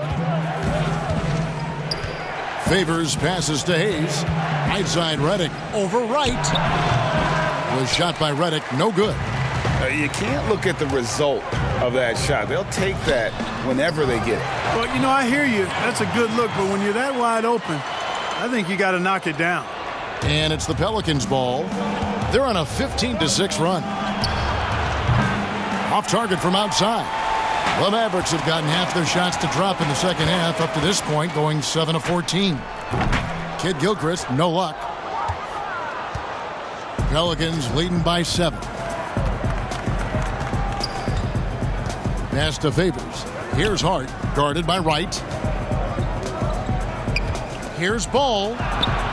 Favors passes to Hayes. Right side Redick over Wright. Was shot by Redick, no good. You can't look at the result of that shot. They'll take that whenever they get it. Well, you know, I hear you. That's a good look, but when you're that wide open, I think you got to knock it down. And it's the Pelicans' ball. They're on a 15-6 run. Off target from outside. The Mavericks have gotten half their shots to drop in the second half up to this point, going 7 of 14. Kid Gilchrist, no luck. Pelicans leading by 7. Pass to Favors. Here's Hart, guarded by Wright. Here's Ball.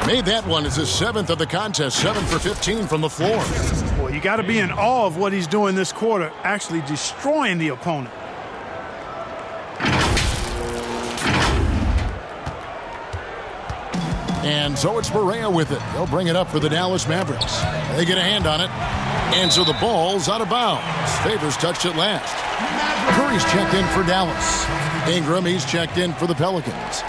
Made that one as his 7th of the contest, 7 for 15 from the floor. Well, you got to be in awe of what he's doing this quarter, actually destroying the opponent. And so it's Barea with it. They'll bring it up for the Dallas Mavericks. They get a hand on it. And so the ball's out of bounds. Favors touched it last. Curry's checked in for Dallas. Ingram, he's checked in for the Pelicans.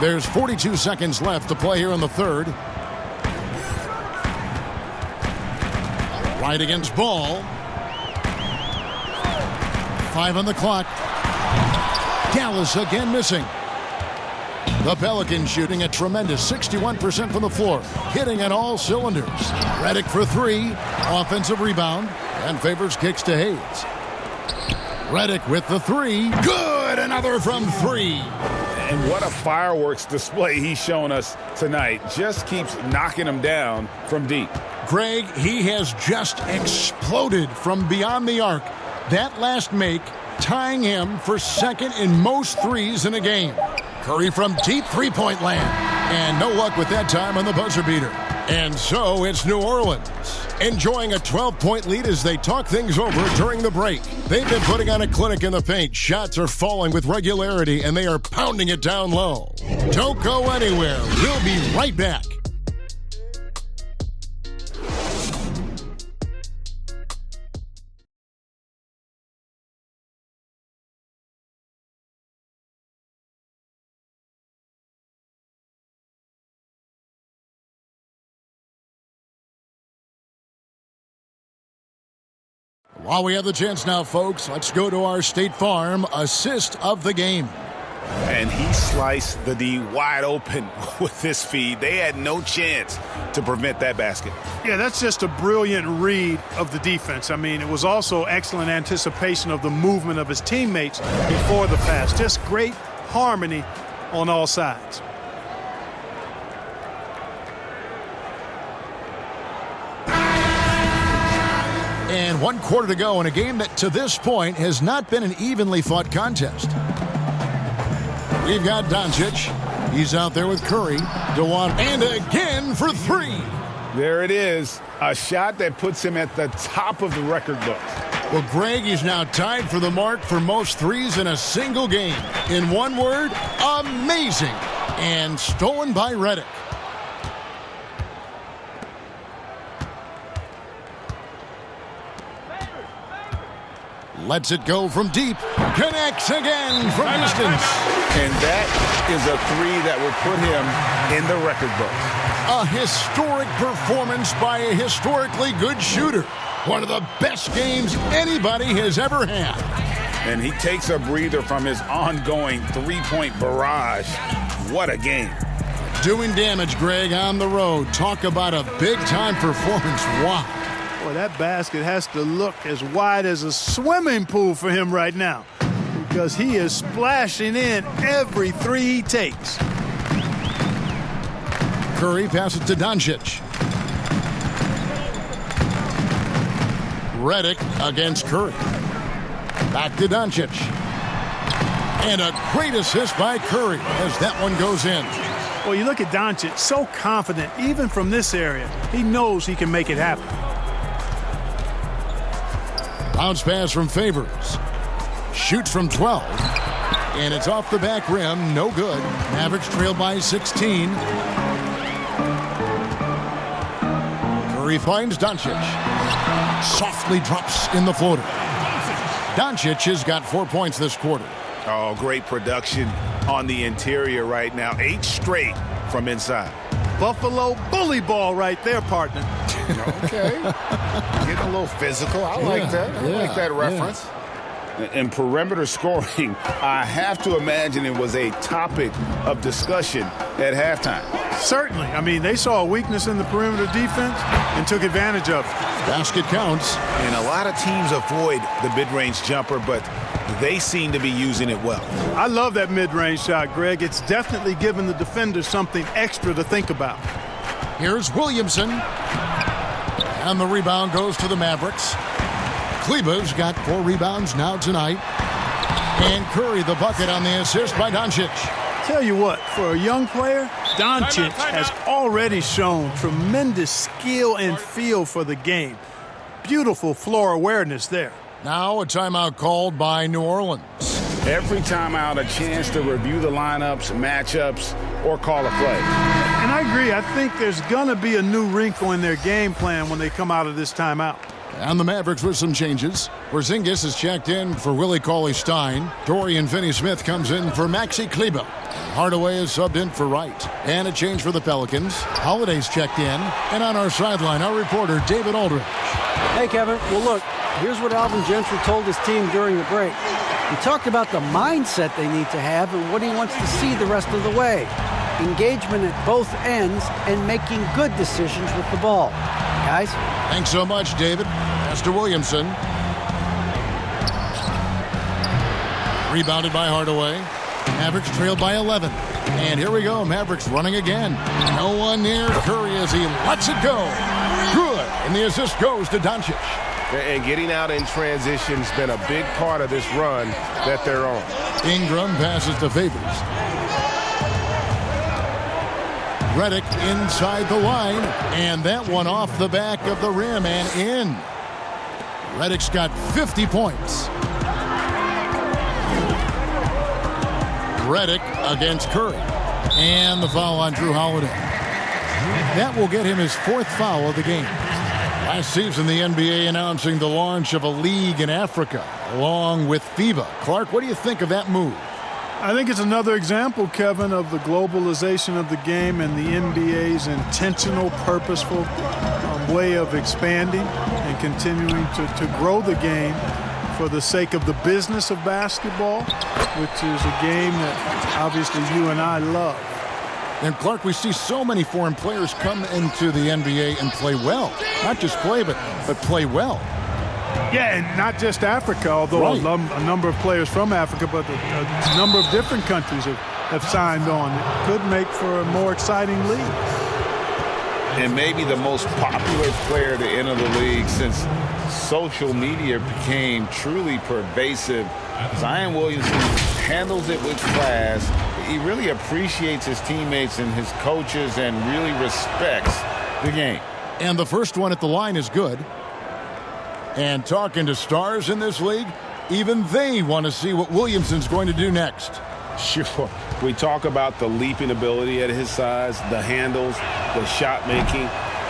There's 42 seconds left to play here in the third. Right against Ball. 5 on the clock. Dallas again missing. The Pelicans shooting a tremendous 61% from the floor, hitting on all cylinders. Redick for 3, offensive rebound, and Favors kicks to Hayes. Redick with the 3, good, another from 3. And what a fireworks display he's shown us tonight. Just keeps knocking them down from deep. Greg, he has just exploded from beyond the arc. That last make tying him for second in most threes in a game. Curry from deep three-point land. And no luck with that time on the buzzer beater. And so it's New Orleans, enjoying a 12-point lead as they talk things over during the break. They've been putting on a clinic in the paint. Shots are falling with regularity, and they are pounding it down low. Don't go anywhere. We'll be right back. While we have the chance now, folks, let's go to our State Farm assist of the game. And he sliced the D wide open with this feed. They had no chance to prevent that basket. Yeah, that's just a brilliant read of the defense. I mean, it was also excellent anticipation of the movement of his teammates before the pass. Just great harmony on all sides. And 1 quarter to go in a game that to this point has not been an evenly fought contest. We've got Doncic. He's out there with Curry. DeWan, and again for 3. There it is. A shot that puts him at the top of the record book. Well, Greg, he's now tied for the mark for most threes in a single game. In one word, amazing. And stolen by Redick. Lets it go from deep. Connects again from distance. And that is a 3 that will put him in the record book. A historic performance by a historically good shooter. One of the best games anybody has ever had. And he takes a breather from his ongoing 3-point barrage. What a game. Doing damage, Greg, on the road. Talk about a big-time performance. Wow. Boy, that basket has to look as wide as a swimming pool for him right now, because he is splashing in every 3 he takes. Curry passes to Doncic. Redick against Curry. Back to Doncic. And a great assist by Curry as that one goes in. Well, you look at Doncic, so confident, even from this area. He knows he can make it happen. Bounce pass from Favors. Shoots from 12. And it's off the back rim. No good. Mavericks trail by 16. Curry finds Doncic. Softly drops in the floater. Doncic has got 4 points this quarter. Oh, great production on the interior right now. 8 straight from inside. Buffalo bully ball right there, partner. Okay. Getting a little physical. I like that. I like that reference. In perimeter scoring, I have to imagine it was a topic of discussion at halftime. Certainly. I mean, they saw a weakness in the perimeter defense and took advantage of it. Basket counts. And a lot of teams avoid the mid-range jumper, but they seem to be using it well. I love that mid-range shot, Greg. It's definitely given the defenders something extra to think about. Here's Williamson. And the rebound goes to the Mavericks. Kleba's got 4 rebounds now tonight. And Curry the bucket on the assist by Doncic. Tell you what, for a young player, Doncic has already shown tremendous skill and feel for the game. Beautiful floor awareness there. Now a timeout called by New Orleans. Every timeout, a chance to review the lineups, matchups, or call a play. And I agree. I think there's going to be a new wrinkle in their game plan when they come out of this timeout. And the Mavericks with some changes. Porzingis is checked in for Willie Cauley-Stein. Dorian Finney-Smith comes in for Maxi Kleber. Hardaway is subbed in for Wright. And a change for the Pelicans. Holiday's checked in. And on our sideline, our reporter, David Aldridge. Hey, Kevin. Well, look, here's what Alvin Gentry told his team during the break. He talked about the mindset they need to have and what he wants to see the rest of the way. Engagement at both ends and making good decisions with the ball. Guys? Thanks so much, David. Pass to Williamson. Rebounded by Hardaway. Mavericks trailed by 11. And here we go. Mavericks running again. No one near Curry as he lets it go. Good. And the assist goes to Doncic. And getting out in transition has been a big part of this run that they're on. Ingram passes to Favors. Redick inside the line, and that one off the back of the rim and in. Redick's got 50 points. Redick against Curry. And the foul on Drew Holiday. That will get him his 4th foul of the game. Last season, the NBA announcing the launch of a league in Africa, along with FIBA. Clark, what do you think of that move? I think it's another example, Kevin, of the globalization of the game and the NBA's intentional, purposeful way of expanding and continuing to grow the game for the sake of the business of basketball, which is a game that obviously you and I love. And Clark, we see so many foreign players come into the NBA and play well. Not just play, but play well. Yeah, and not just Africa, although right. a number of players from Africa, but a number of different countries have signed on. It could make for a more exciting league. And maybe the most popular player to enter the league since social media became truly pervasive. Zion Williamson handles it with class. He really appreciates his teammates and his coaches and really respects the game. And the first one at the line is good. And talking to stars in this league, even they want to see what Williamson's going to do next. Sure. We talk about the leaping ability at his size, the handles, the shot making.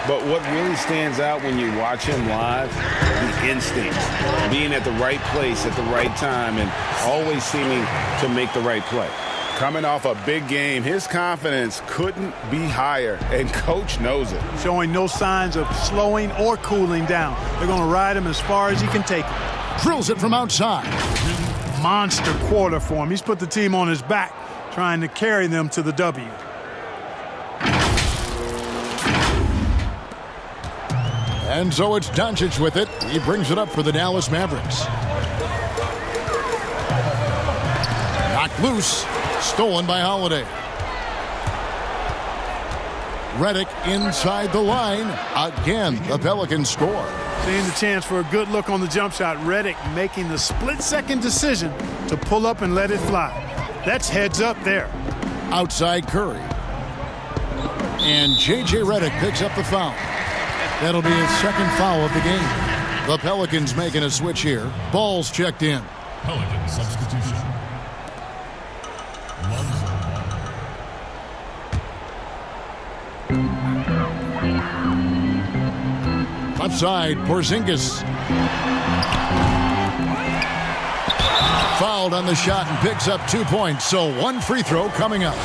But what really stands out when you watch him live, the instincts, being at the right place at the right time and always seeming to make the right play. Coming off a big game, his confidence couldn't be higher, and Coach knows it. Showing no signs of slowing or cooling down. They're going to ride him as far as he can take him. Drills it from outside. Monster quarter for him. He's put the team on his back, trying to carry them to the W. And so it's Doncic with it. He brings it up for the Dallas Mavericks. Knocked loose. Stolen by Holiday. Redick inside the line. Again, the Pelicans score. Seeing the chance for a good look on the jump shot. Redick making the split-second decision to pull up and let it fly. That's heads up there. Outside Curry. And J.J. Redick picks up the foul. That'll be his second foul of the game. The Pelicans making a switch here. Ball's checked in. Pelican substitution. Left side, Porzingis. Fouled on the shot and picks up 2 points. So one free throw coming up.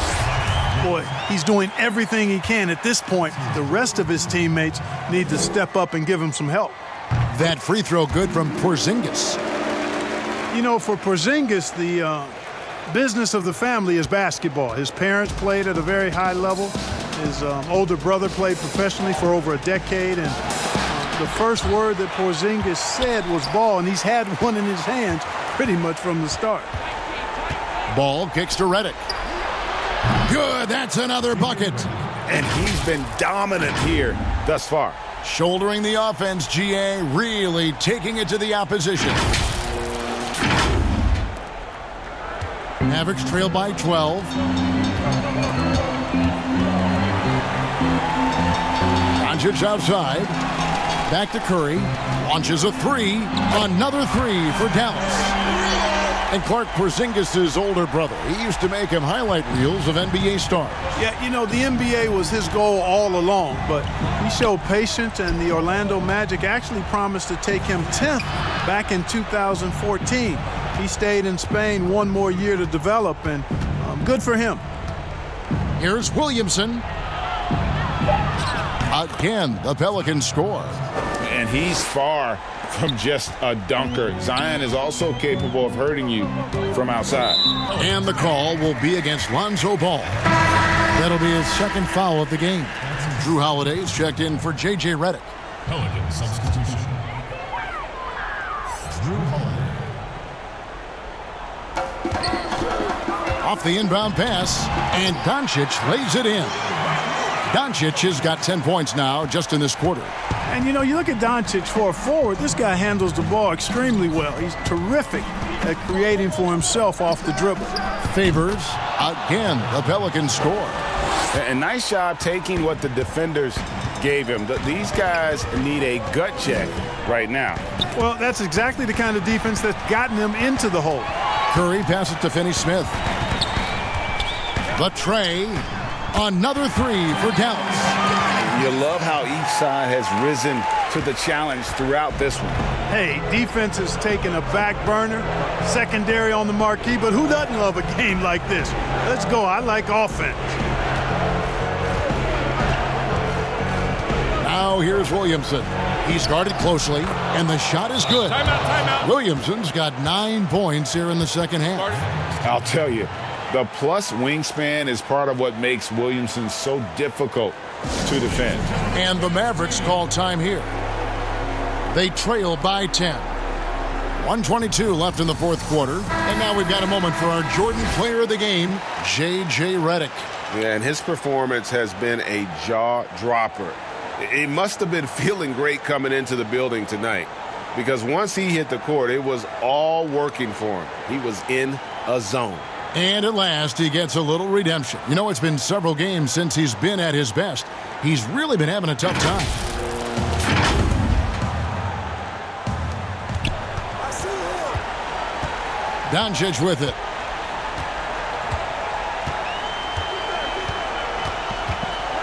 Boy, he's doing everything he can at this point. The rest of his teammates need to step up and give him some help. That free throw good from Porzingis. You know, for Porzingis, the business of the family is basketball. His parents played at a very high level. His older brother played professionally for over a decade, and the first word that Porzingis said was ball, and he's had one in his hands pretty much from the start. Ball kicks to Redick. Good, that's another bucket. And he's been dominant here thus far. Shouldering the offense, GA really taking it to the opposition. Mavericks trail by 12. Doncic outside. Back to Curry. Launches a three. Another three for Dallas. And Clark, Porzingis' older brother. He used to make him highlight reels of NBA stars. Yeah, you know, the NBA was his goal all along, but he showed patience, and the Orlando Magic actually promised to take him 10th back in 2014. He stayed in Spain one more year to develop, and good for him. Here's Williamson. Again, the Pelicans score. And he's far from just a dunker. Zion is also capable of hurting you from outside. And the call will be against Lonzo Ball. That'll be his second foul of the game. Drew Holiday is checked in for J.J. Redick. Pelican substitution. Drew Holiday. Off the inbound pass, and Doncic lays it in. Doncic has got 10 points now just in this quarter. And, you know, you look at Doncic for a forward, this guy handles the ball extremely well. He's terrific at creating for himself off the dribble. Favors, again, the Pelicans score. A nice job taking what the defenders gave him. These guys need a gut check right now. Well, that's exactly the kind of defense that's gotten them into the hole. Curry passes to Finney-Smith. The tray, another three for Dallas. You love how each side has risen to the challenge throughout this one. Hey, defense has taken a back burner, secondary on the marquee, but who doesn't love a game like this? Let's go. I like offense. Now Now here's Williamson. He's guarded closely, and the shot is good. Timeout. Williamson's got 9 points here in the second half. I'll tell you, the plus wingspan is part of what makes Williamson so difficult to defend. And the Mavericks call time here. They trail by 10. 1:22 left in the fourth quarter. And now we've got a moment for our Jordan player of the game, J.J. Redick. Yeah, and his performance has been a jaw dropper. He must have been feeling great coming into the building tonight, because once he hit the court, it was all working for him. He was in a zone. And at last, he gets a little redemption. You know, it's been several games since he's been at his best. He's really been having a tough time. Doncic with it.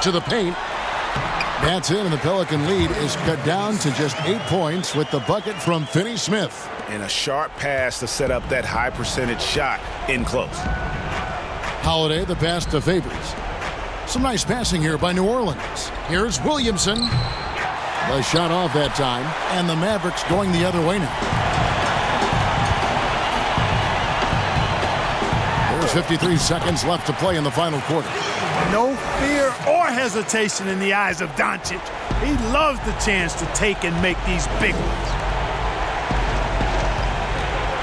To the paint. That's in, and the Pelican lead is cut down to just 8 points with the bucket from Finney Smith. And a sharp pass to set up that high percentage shot in close. Holiday, the pass to Favors. Some nice passing here by New Orleans. Here's Williamson. The shot off that time, and the Mavericks going the other way now. There's 53 seconds left to play in the final quarter. No fear or hesitation in the eyes of Doncic. He loves the chance to take and make these big ones.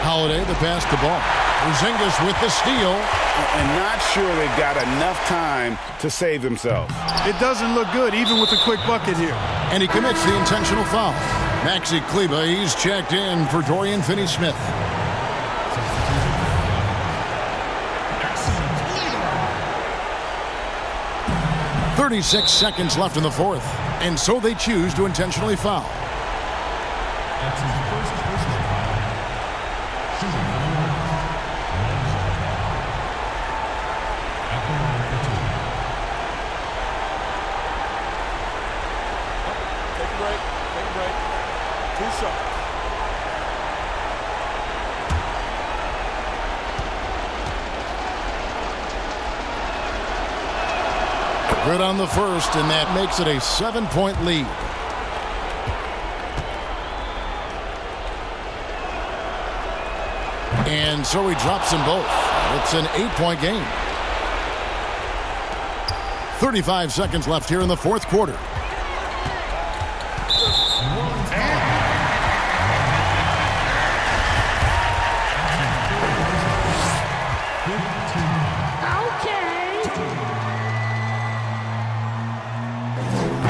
Holiday, the pass to Ball. Porzingis with the steal. And not sure they've got enough time to save themselves. It doesn't look good, even with a quick bucket here. And he commits the intentional foul. Maxi Kleber, he's checked in for Dorian Finney-Smith. 36 seconds left in the fourth, and so they choose to intentionally foul. That's his first personal foul. Shooting at the line for two. Take a break. Take a break. 2 shots. Good on the first, and that makes it a 7-point lead. And so he drops them both. It's an 8-point game. 35 seconds left here in the fourth quarter.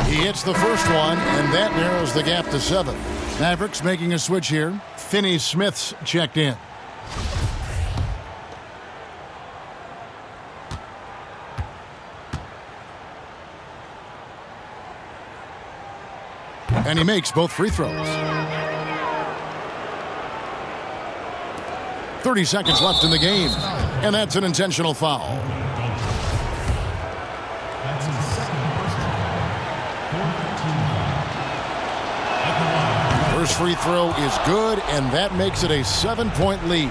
He hits the first one, and that narrows the gap to 7. Mavericks making a switch here. Finney-Smith's checked in. And he makes both free throws. 30 seconds left in the game, and that's an intentional foul. First free throw is good, and that makes it a 7-point lead.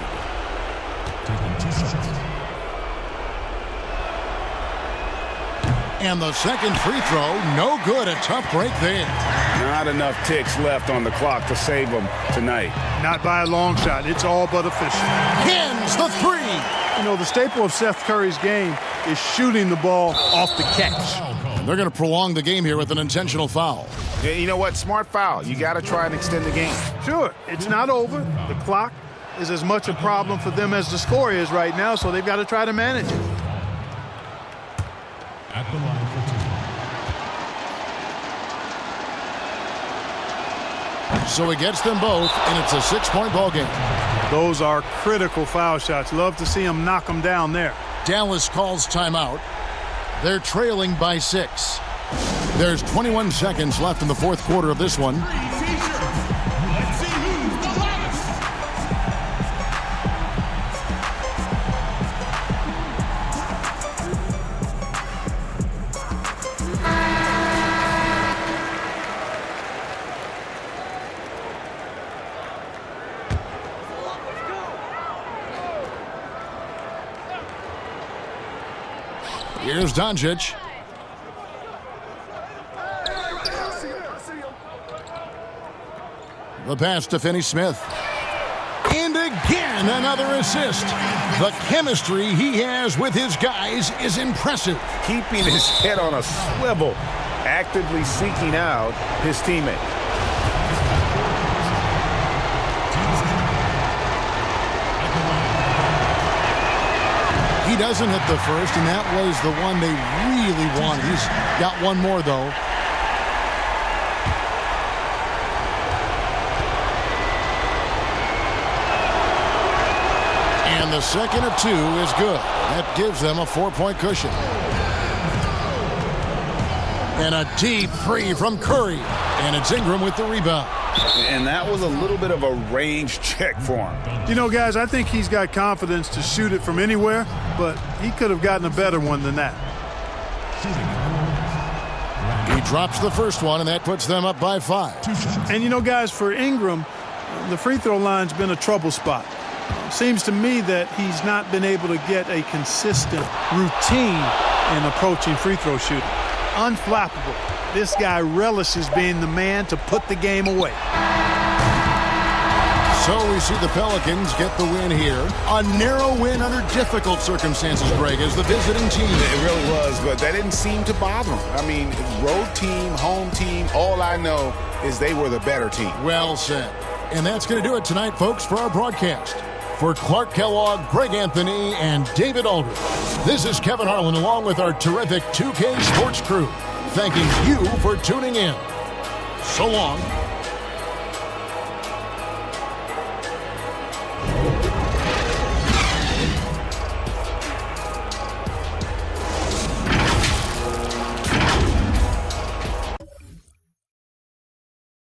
And the second free throw, no good. A tough break there. Not enough ticks left on the clock to save them tonight. Not by a long shot. It's all but official. Hins the three. You know, the staple of Seth Curry's game is shooting the ball off the catch. And they're going to prolong the game here with an intentional foul. Yeah, you know what? Smart foul. You got to try and extend the game. Sure, it's not over. The clock is as much a problem for them as the score is right now, so they've got to try to manage it. At the line for two. So he gets them both, and it's a 6-point ball game. Those are critical foul shots. Love to see him knock them down there. Dallas calls timeout. They're trailing by 6. There's 21 seconds left in the fourth quarter of this one. Let's see who's the hottest. Here's Doncic. The pass to Finney-Smith. And again, another assist. The chemistry he has with his guys is impressive. Keeping his head on a swivel, actively seeking out his teammate. He doesn't hit the first, and that was the one they really wanted. He's got one more, though. And the second of 2 is good. That gives them a 4-point cushion. And a deep three from Curry. And it's Ingram with the rebound. And that was a little bit of a range check for him. You know, guys, I think he's got confidence to shoot it from anywhere, but he could have gotten a better one than that. He drops the first one, and that puts them up by 5. And, you know, guys, for Ingram, the free throw line's been a trouble spot. Seems to me that he's not been able to get a consistent routine in approaching free throw shooting. Unflappable. This guy relishes being the man to put the game away. So we see the Pelicans get the win here. A narrow win under difficult circumstances, Greg, as the visiting team. It really was, but that didn't seem to bother them. I mean, road team, home team, all I know is they were the better team. Well said. And that's going to do it tonight, folks, for our broadcast. For Clark Kellogg, Greg Anthony, and David Aldridge, this is Kevin Harlan along with our terrific 2K Sports crew, thanking you for tuning in. So long.